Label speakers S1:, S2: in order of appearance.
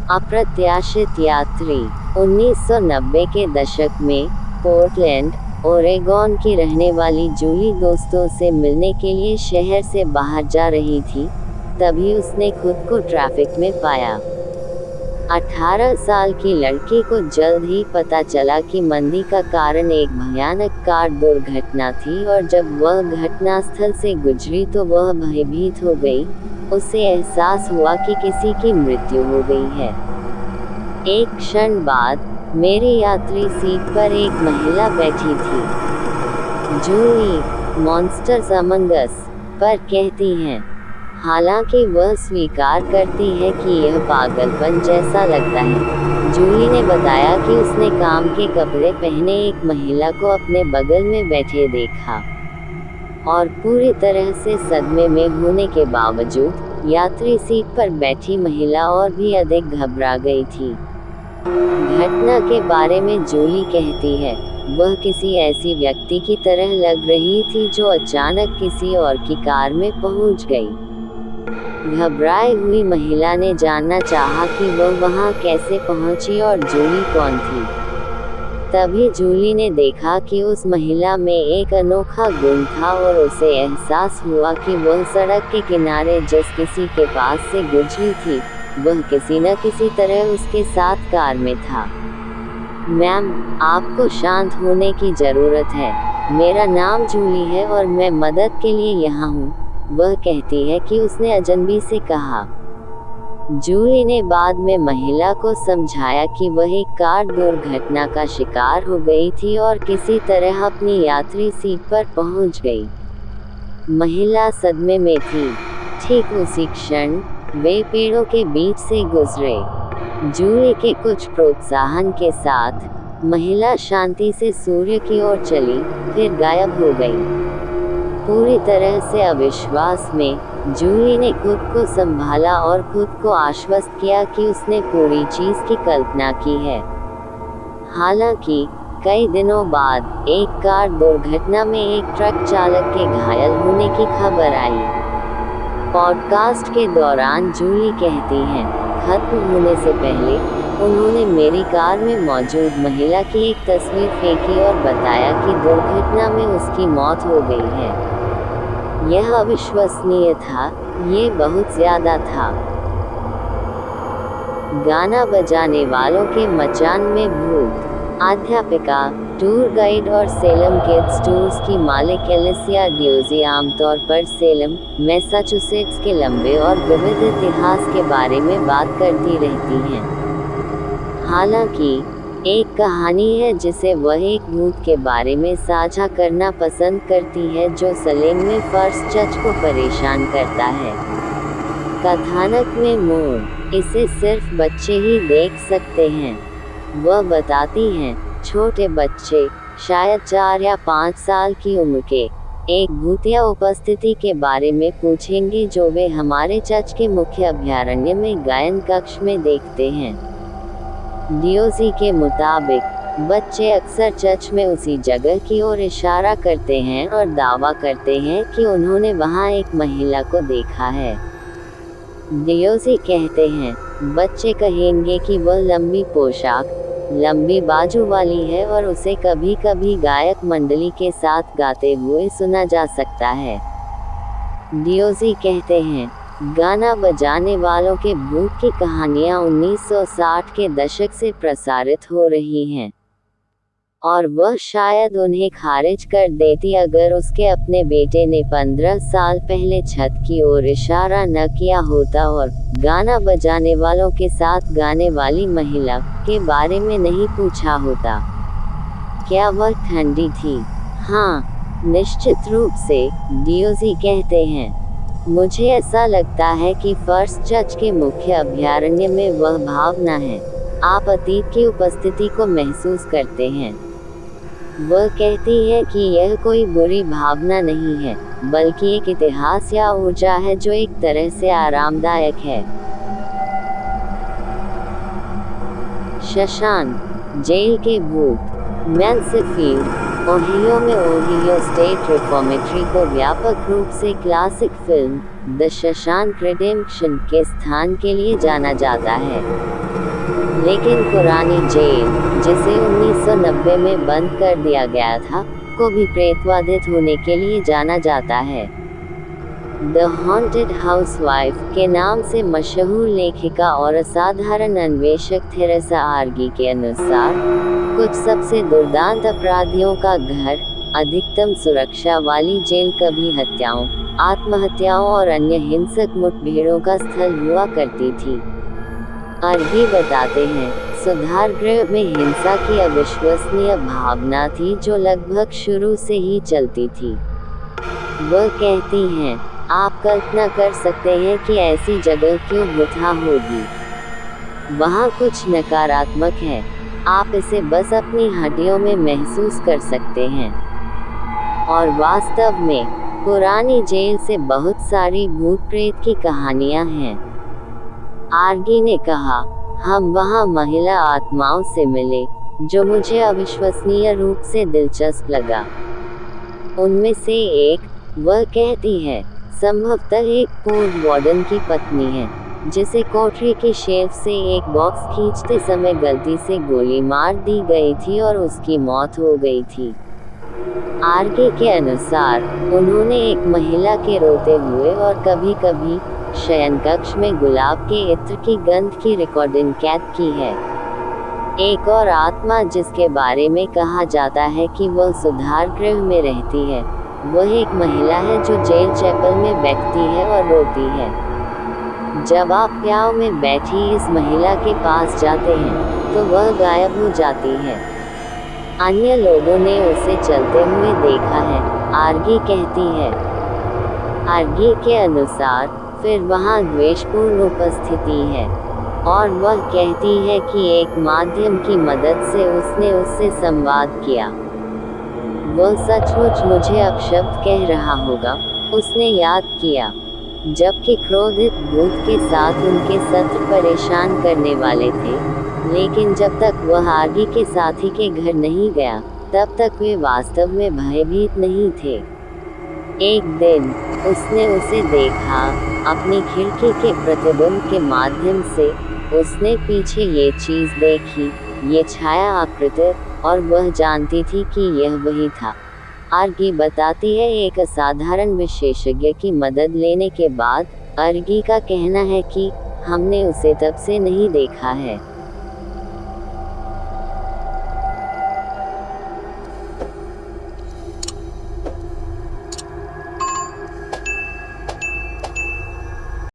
S1: अप्रत्याशित यात्री। 1990 के दशक में पोर्टलैंड, ओरेगॉन की रहने वाली जूली दोस्तों से मिलने के लिए शहर से बाहर जा रही थी, तभी उसने खुद को ट्रैफिक में पाया। 18 साल की लड़की को जल्द ही पता चला कि मंदी का कारण एक भयानक कार दुर्घटना थी, और जब वह घटनास्थल से गुजरी तो वह भयभीत हो गई। उसे एहसास हुआ कि किसी की मृत्यु हो गई है। एक क्षण बाद मेरी यात्री सीट पर एक महिला बैठी थी। जूली मॉन्स्टर्स अमंग अस पर कहती हैं। हालांकि वह स्वीकार करती है कि यह पागलपन जैसा लगता है। जूली ने बताया कि उसने काम के कपड़े पहने एक महिला को अपने बगल में बैठे देखा, और पूरी तरह से सदमे में होने के बावजूद यात्री सीट पर बैठी महिला और भी अधिक घबरा गई थी। घटना के बारे में जूली कहती है, वह किसी ऐसी व्यक्ति की तरह लग रही थी जो अचानक किसी और की कार में पहुंच गई। घबराई हुई महिला ने जानना चाहा कि वह वहां कैसे पहुंची और जूली कौन थी। तभी जूली ने देखा कि उस महिला में एक अनोखा गुण था, और उसे एहसास हुआ कि वह सड़क के किनारे जिस किसी के पास से गुजरी थी, वह किसी न किसी तरह उसके साथ कार में था। मैम, आपको शांत होने की ज़रूरत है। मेरा नाम जूली है और मैं मदद के लिए यहाँ हूँ, वह कहती है कि उसने अजनबी से कहा। जूली ने बाद में महिला को समझाया कि वह एक कार दुर्घटना का शिकार हो गई थी और किसी तरह अपनी यात्री सीट पर पहुंच गई। महिला सदमे में थी। ठीक उसी क्षण वे पेड़ों के बीच से गुजरे। जूली के कुछ प्रोत्साहन के साथ महिला शांति से सूर्य की ओर चली, फिर गायब हो गई। पूरी तरह से अविश्वास में जूली ने खुद को संभाला और खुद को आश्वस्त किया कि उसने पूरी चीज की कल्पना की है। हालांकि कई दिनों बाद एक कार दुर्घटना में एक ट्रक चालक के घायल होने की खबर आई। पॉडकास्ट के दौरान जूली कहती हैं, खत्म होने से पहले उन्होंने मेरी कार में मौजूद महिला की एक तस्वीर फेंकी और बताया कि दुर्घटना में उसकी मौत हो गई है। यह अविश्वसनीय था, ये बहुत ज्यादा था। गाना बजाने वालों के मचान में भूत। अध्यापिका, टूर गाइड और सेलम किड्स टूर्स की मालिक एलिसिया ड्यूजी आमतौर पर सेलम, मैसाचुसेट्स के लंबे और विविध इतिहास के बारे में बात करती रहती हैं। हालांकि एक कहानी है जिसे वह एक भूत के बारे में साझा करना पसंद करती है जो सलेम में फर्स्ट चर्च को परेशान करता है। कथानक में मोड़, इसे सिर्फ बच्चे ही देख सकते हैं। वह बताती हैं, छोटे बच्चे, शायद 4 या 5 साल की उम्र के, एक भूतिया उपस्थिति के बारे में पूछेंगे जो वे हमारे चर्च के मुख्य अभयारण्य में गायन कक्ष में देखते हैं। डियोजी के मुताबिक बच्चे अक्सर चर्च में उसी जगह की ओर इशारा करते हैं और दावा करते हैं कि उन्होंने वहां एक महिला को देखा है। डियोजी कहते हैं, बच्चे कहेंगे कि वह लंबी पोशाक, लंबी बाजू वाली है और उसे कभी कभी गायक मंडली के साथ गाते हुए सुना जा सकता है। डियोजी कहते हैं, गाना बजाने वालों के भूत की कहानियां 1960 के दशक से प्रसारित हो रही हैं, और वह शायद उन्हें खारिज कर देती अगर उसके अपने बेटे ने 15 साल पहले छत की ओर इशारा न किया होता और गाना बजाने वालों के साथ गाने वाली महिला के बारे में नहीं पूछा होता। क्या वह ठंडी थी? हाँ, निश्चित रूप से, डियोजी कहते हैं। मुझे ऐसा लगता है कि फर्स्ट चर्च के मुख्य अभयारण्य में वह भावना है, आप अतीत की उपस्थिति को महसूस करते हैं। वह कहती है कि यह कोई बुरी भावना नहीं है, बल्कि एक इतिहास या ऊर्जा है जो एक तरह से आरामदायक है। शशांक, जेल के भूत। मैनसेफील्ड, ओहियो में ओहियो स्टेट रिफॉर्मेटरी को व्यापक रूप से classic film the Shashank redemption के स्थान के लिए जाना जाता है। लेकिन पुरानी जेल, जिसे 1990 में बंद कर दिया गया था, को भी प्रेतवादित होने के लिए जाना जाता है। द हॉन्टेड हाउसवाइफ के नाम से मशहूर लेखिका और असाधारण अन्वेषक थेरेसा आर्गी के अनुसार, कुछ सबसे दुर्दांत अपराधियों का घर, अधिकतम सुरक्षा वाली जेल कभी हत्याओं, आत्महत्याओं और अन्य हिंसक मुठभेड़ों का स्थल हुआ करती थी। आर्गी बताते हैं, सुधार गृह में हिंसा की अविश्वसनीय भावना थी जो लगभग शुरू से ही चलती थी। वह कहती हैं, आप कल्पना कर सकते हैं कि ऐसी जगह क्यों वृथा होगी। वहाँ कुछ नकारात्मक है, आप इसे बस अपनी हड्डियों में महसूस कर सकते हैं। और वास्तव में, पुरानी जेल से बहुत सारी भूत प्रेत की कहानियाँ हैं। आर्गी ने कहा, हम वहाँ महिला आत्माओं से मिले, जो मुझे अविश्वसनीय रूप से दिलचस्प लगा। उनमें से एक, वह कहती है, संभवतः एक पूर्व वार्डन की पत्नी है, जिसे कोठरी की शेल्फ से एक बॉक्स खींचते समय गलती से गोली मार दी गई थी और उसकी मौत हो गई थी। आर्गी के अनुसार, उन्होंने एक महिला के रोते हुए और कभी-कभी शयन कक्ष में गुलाब के इत्र की गंध की रिकॉर्डिंग कैद की है। एक और आत्मा जिसके बारे में कहा जाता है कि वह सुधार गृह में रहती है, वह एक महिला है जो जेल चैपल में बैठती है और रोती है। जब आप प्याव में बैठी इस महिला के पास जाते हैं, तो वह गायब हो जाती है। अन्य लोगों ने उसे चलते हुए देखा है, आर्गी कहती है। आर्गी के अनुसार, फिर वहाँ द्वेषपूर्ण उपस्थिति है, और वह कहती है कि एक माध्यम की मदद से उसने उससे संवाद किया। वह सचमुच मुझे अपशब्द कह रहा होगा, उसने याद किया। जबकि क्रोधित भूत के साथ उनके सत्र परेशान करने वाले थे, लेकिन जब तक वह आर्गी के साथी के घर नहीं गया, तब तक वे वास्तव में भयभीत नहीं थे। एक दिन, उसने उसे देखा, अपनी खिड़की के प्रतिबिंब के माध्यम से, उसने पीछे ये चीज़ देखी, ये छाया आकृति, और वह जानती थी कि यह वही था। आर्गी बताती है, एक असाधारण विशेषज्ञ की मदद लेने के बाद, आर्गी का कहना है कि हमने उसे तब से नहीं देखा है।